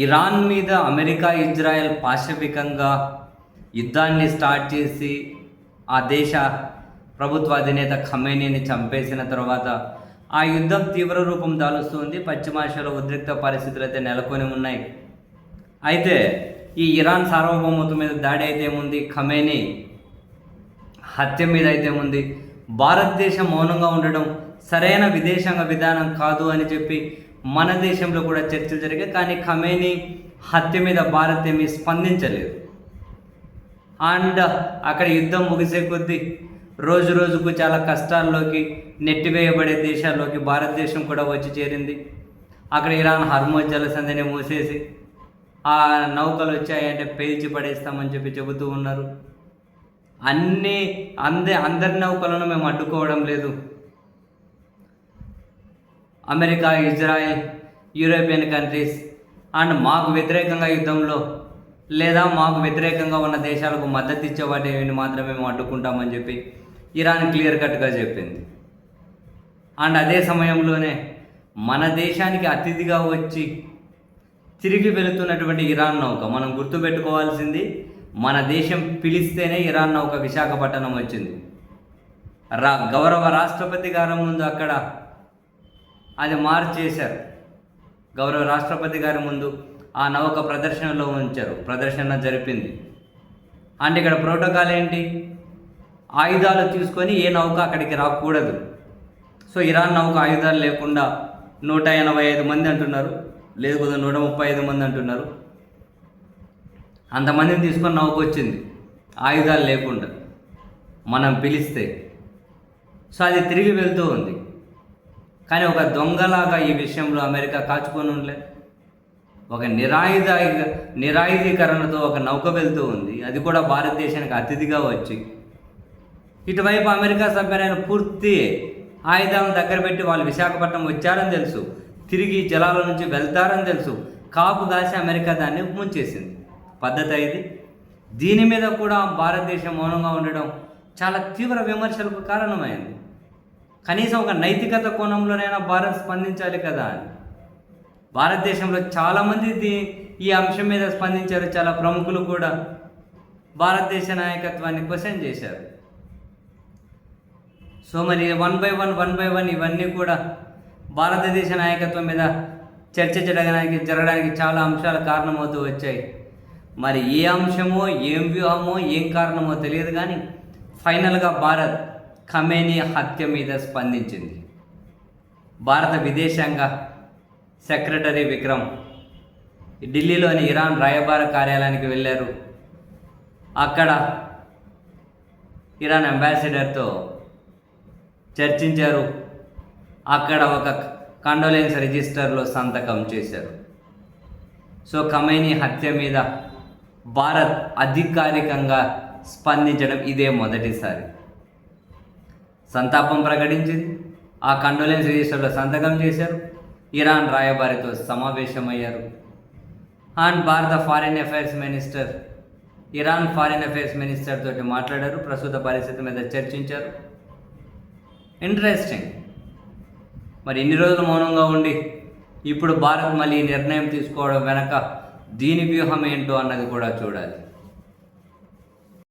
Iran మీద America, Israel పాశవికంగా యుద్ధాన్ని start చేసి ఆ దేశ ప్రభుత్వ అధినేత ఖమేనీని చంపేసిన తర్వాత ఆ యుద్ధం తీవ్ర రూపం దాలుస్తుంది. పశ్చిమాసియాలో ఉద్రిక్త పరిస్థితులు అయితే నెలకొని ఉన్నాయి. అయితే ఈ ఇరాన్ సార్వభౌమత్వం మీద దాడి అయితే ఏముంది, ఖమేనీ హత్య మీద అయితే ఉంది. భారతదేశం మౌనంగా ఉండడం సరైన విదేశాంగ విధానం కాదు అని చెప్పి మన దేశంలో కూడా చర్చలు జరిగాయి. కానీ ఖమేనీ హత్య మీద భారత్ ఏమీ స్పందించలేదు. అండ్ అక్కడ యుద్ధం ముగిసే కొద్దీ రోజు రోజుకు చాలా కష్టాల్లోకి నెట్టివేయబడే దేశాల్లోకి భారతదేశం కూడా వచ్చి చేరింది. అక్కడ ఇరాన్ హర్మోజ్ జలసంధిని మూసేసి ఆ నౌకలు వచ్చాయంటే పేల్చి పడేస్తామని చెప్పి చెబుతూ ఉన్నారు. అందరి నౌకలను మేము అడ్డుకోవడం లేదు. America, Israel, European countries and మాకు వ్యతిరేకంగా యుద్ధంలో లేదా మాకు వ్యతిరేకంగా ఉన్న దేశాలకు మద్దతు ఇచ్చే వాటిని మాత్రమే మేము అడ్డుకుంటామని చెప్పి ఇరాన్ క్లియర్ కట్గా చెప్పింది. అండ్ అదే సమయంలోనే మన దేశానికి అతిథిగా వచ్చి తిరిగి వెళుతున్నటువంటి ఇరాన్ నౌక, మనం గుర్తుపెట్టుకోవాల్సింది, మన దేశం పిలిస్తేనే ఇరాన్ నౌక విశాఖపట్నం వచ్చింది. గౌరవ రాష్ట్రపతి గారి ముందు అక్కడ అది మార్చేశారు. గౌరవ రాష్ట్రపతి గారి ముందు ఆ నౌక ప్రదర్శనలో ఉంచారు, ప్రదర్శన జరిపింది. అంటే ఇక్కడ ప్రోటోకాల్ ఏంటి, ఆయుధాలు తీసుకొని ఏ నౌక అక్కడికి రాకూడదు. సో ఇరాన్ నౌక ఆయుధాలు లేకుండా 185 మంది అంటున్నారు, లేదు కదా 135 మంది అంటున్నారు, అంతమందిని తీసుకొని నౌక వచ్చింది ఆయుధాలు లేకుండా మనం పిలిస్తే. సో అది తిరిగి వెళ్తూ ఉంది. కానీ ఒక దొంగలాగా ఈ విషయంలో అమెరికా కాచుకొని ఉండలే. ఒక నిరాయుధీకరణతో ఒక నౌక వెళ్తూ ఉంది, అది కూడా భారతదేశానికి అతిథిగా వచ్చి. ఇటువైపు అమెరికా సభ్యులైన పూర్తి ఆయుధాలను దగ్గర పెట్టి వాళ్ళు విశాఖపట్నం వచ్చారని తెలుసు, తిరిగి జలాల నుంచి వెళ్తారని తెలుసు, కాపు కాసి అమెరికా దాన్ని ముంచేసింది. పద్ధతి ఇది. దీని మీద కూడా భారతదేశం మౌనంగా ఉండడం చాలా తీవ్ర విమర్శలకు కారణమైంది. కనీసం ఒక నైతికత కోణంలోనైనా భారత్ స్పందించాలి కదా అని. భారతదేశంలో చాలామంది ఈ అంశం మీద స్పందించారు. చాలా ప్రముఖులు కూడా భారతదేశ నాయకత్వాన్ని క్వశ్చన్ చేశారు. సో మరి వన్ బై వన్ ఇవన్నీ కూడా భారతదేశ నాయకత్వం మీద చర్చ జరగడానికి చాలా అంశాలు కారణమవుతూ వచ్చాయి. మరి ఏ అంశమో, ఏం వ్యూహమో, ఏం కారణమో తెలియదు. కానీ ఫైనల్గా భారత్ ఖమేనీ హత్య మీద స్పందించింది. భారత విదేశాంగ సెక్రటరీ విక్రమ్ ఢిల్లీలోని ఇరాన్ రాయబార కార్యాలయానికి వెళ్ళారు. అక్కడ ఇరాన్ అంబాసిడర్తో చర్చించారు. అక్కడ ఒక కండోలెన్స్ రిజిస్టర్లో సంతకం చేశారు. సో ఖమేనీ హత్య మీద భారత్ అధికారికంగా స్పందించడం ఇదే మొదటిసారి. సంతాపం ప్రకటించింది, ఆ కండోలెన్స్ రిజిస్టర్లో సంతకం చేశారు, ఇరాన్ రాయబారితో సమావేశమయ్యారు. అండ్ భారత foreign affairs minister Iran foreign affairs minister తోటి మాట్లాడారు, ప్రస్తుత పరిస్థితి మీద చర్చించారు. ఇంట్రెస్టింగ్. మరి ఇన్ని రోజులు మౌనంగా ఉండి ఇప్పుడు భారత్ మళ్ళీ నిర్ణయం తీసుకోవడం వెనక దీని వ్యూహం ఏంటో అన్నది కూడా చూడాలి.